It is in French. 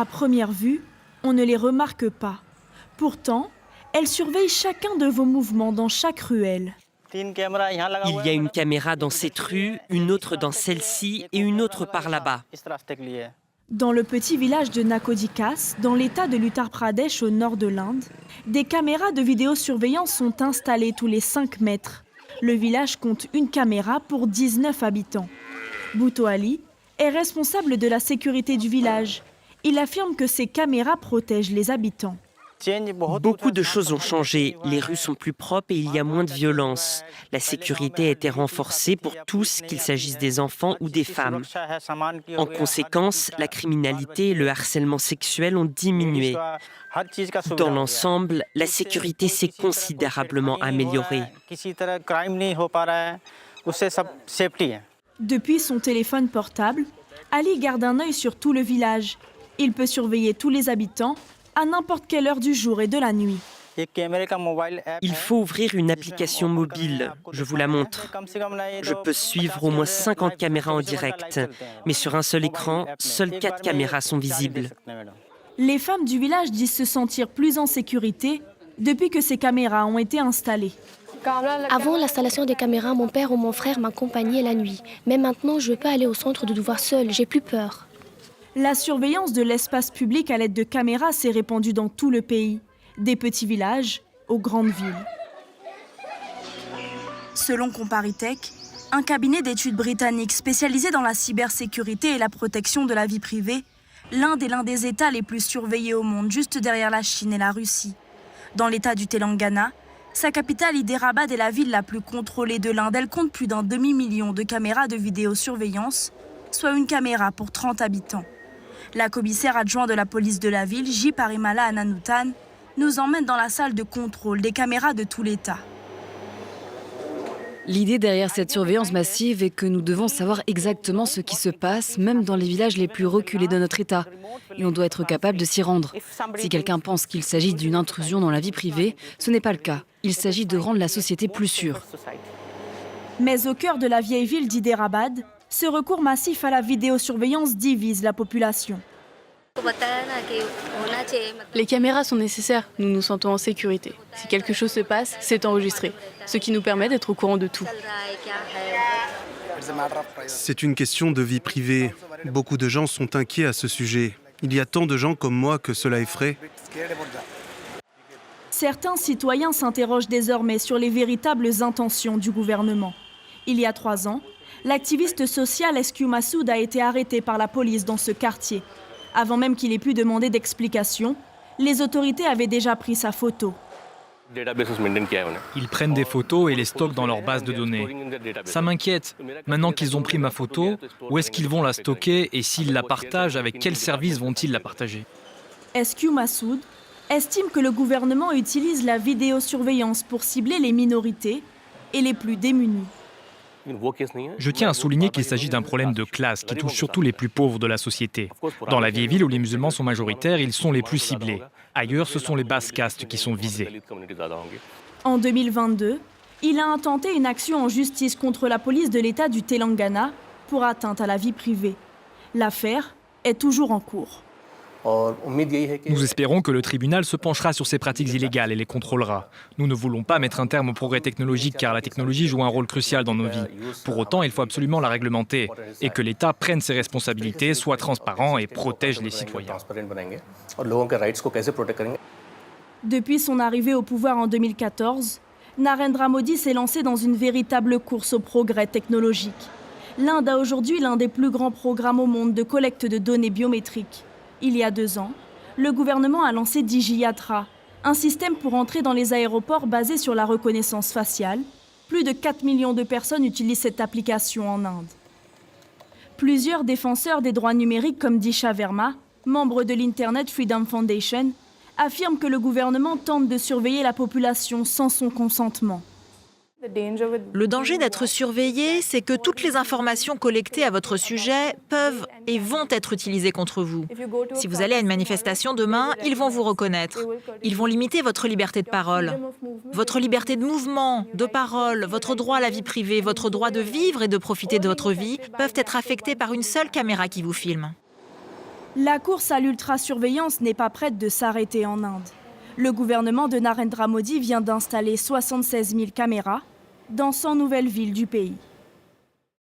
À première vue, on ne les remarque pas. Pourtant, elles surveillent chacun de vos mouvements dans chaque ruelle. Il y a une caméra dans cette rue, une autre dans celle-ci et une autre par là-bas. Dans le petit village de Nakodikas, dans l'état de l'Uttar Pradesh au nord de l'Inde, des caméras de vidéosurveillance sont installées tous les 5 mètres. Le village compte une caméra pour 19 habitants. Bhutto Ali est responsable de la sécurité du village. Il affirme que ces caméras protègent les habitants. Beaucoup de choses ont changé. Les rues sont plus propres et il y a moins de violence. La sécurité a été renforcée pour tous, qu'il s'agisse des enfants ou des femmes. En conséquence, la criminalité et le harcèlement sexuel ont diminué. Dans l'ensemble, la sécurité s'est considérablement améliorée. Depuis son téléphone portable, Ali garde un œil sur tout le village. Il peut surveiller tous les habitants à n'importe quelle heure du jour et de la nuit. Il faut ouvrir une application mobile. Je vous la montre. Je peux suivre au moins 50 caméras en direct. Mais sur un seul écran, seules 4 caméras sont visibles. Les femmes du village disent se sentir plus en sécurité depuis que ces caméras ont été installées. Avant l'installation des caméras, mon père ou mon frère m'accompagnaient la nuit. Mais maintenant, je peux aller au centre de devoirs seul. J'ai plus peur. La surveillance de l'espace public à l'aide de caméras s'est répandue dans tout le pays, des petits villages aux grandes villes. Selon Comparitech, un cabinet d'études britannique spécialisé dans la cybersécurité et la protection de la vie privée, l'Inde est l'un des États les plus surveillés au monde, juste derrière la Chine et la Russie. Dans l'État du Telangana, sa capitale Hyderabad est la ville la plus contrôlée de l'Inde. Elle compte plus d'un demi-million de caméras de vidéosurveillance, soit une caméra pour 30 habitants. La commissaire adjointe de la police de la ville, J. Parimala Ananutan, nous emmène dans la salle de contrôle des caméras de tout l'État. L'idée derrière cette surveillance massive est que nous devons savoir exactement ce qui se passe, même dans les villages les plus reculés de notre État. Et on doit être capable de s'y rendre. Si quelqu'un pense qu'il s'agit d'une intrusion dans la vie privée, ce n'est pas le cas. Il s'agit de rendre la société plus sûre. Mais au cœur de la vieille ville d'Hyderabad, ce recours massif à la vidéosurveillance divise la population. Les caméras sont nécessaires, nous nous sentons en sécurité. Si quelque chose se passe, c'est enregistré, ce qui nous permet d'être au courant de tout. C'est une question de vie privée. Beaucoup de gens sont inquiets à ce sujet. Il y a tant de gens comme moi que cela effraie. Certains citoyens s'interrogent désormais sur les véritables intentions du gouvernement. Il y a 3 ans, l'activiste social SQ Massoud a été arrêté par la police dans ce quartier. Avant même qu'il ait pu demander d'explications, les autorités avaient déjà pris sa photo. Ils prennent des photos et les stockent dans leur base de données. Ça m'inquiète. Maintenant qu'ils ont pris ma photo, où est-ce qu'ils vont la stocker et s'ils la partagent, avec quels services vont-ils la partager? SQ Massoud estime que le gouvernement utilise la vidéosurveillance pour cibler les minorités et les plus démunis. Je tiens à souligner qu'il s'agit d'un problème de classe qui touche surtout les plus pauvres de la société. Dans la vieille ville où les musulmans sont majoritaires, ils sont les plus ciblés. Ailleurs, ce sont les basses castes qui sont visées. En 2022, il a intenté une action en justice contre la police de l'État du Telangana pour atteinte à la vie privée. L'affaire est toujours en cours. Nous espérons que le tribunal se penchera sur ces pratiques illégales et les contrôlera. Nous ne voulons pas mettre un terme au progrès technologique car la technologie joue un rôle crucial dans nos vies. Pour autant, il faut absolument la réglementer et que l'État prenne ses responsabilités, soit transparent et protège les citoyens. Depuis son arrivée au pouvoir en 2014, Narendra Modi s'est lancé dans une véritable course au progrès technologique. L'Inde a aujourd'hui l'un des plus grands programmes au monde de collecte de données biométriques. Il y a 2 ans, le gouvernement a lancé DigiYatra, un système pour entrer dans les aéroports basé sur la reconnaissance faciale. Plus de 4 millions de personnes utilisent cette application en Inde. Plusieurs défenseurs des droits numériques comme Disha Verma, membre de l'Internet Freedom Foundation, affirment que le gouvernement tente de surveiller la population sans son consentement. Le danger d'être surveillé, c'est que toutes les informations collectées à votre sujet peuvent et vont être utilisées contre vous. Si vous allez à une manifestation demain, ils vont vous reconnaître. Ils vont limiter votre liberté de parole. Votre liberté de mouvement, de parole, votre droit à la vie privée, votre droit de vivre et de profiter de votre vie peuvent être affectés par une seule caméra qui vous filme. La course à l'ultra-surveillance n'est pas prête de s'arrêter en Inde. Le gouvernement de Narendra Modi vient d'installer 76 000 caméras dans 100 nouvelles villes du pays.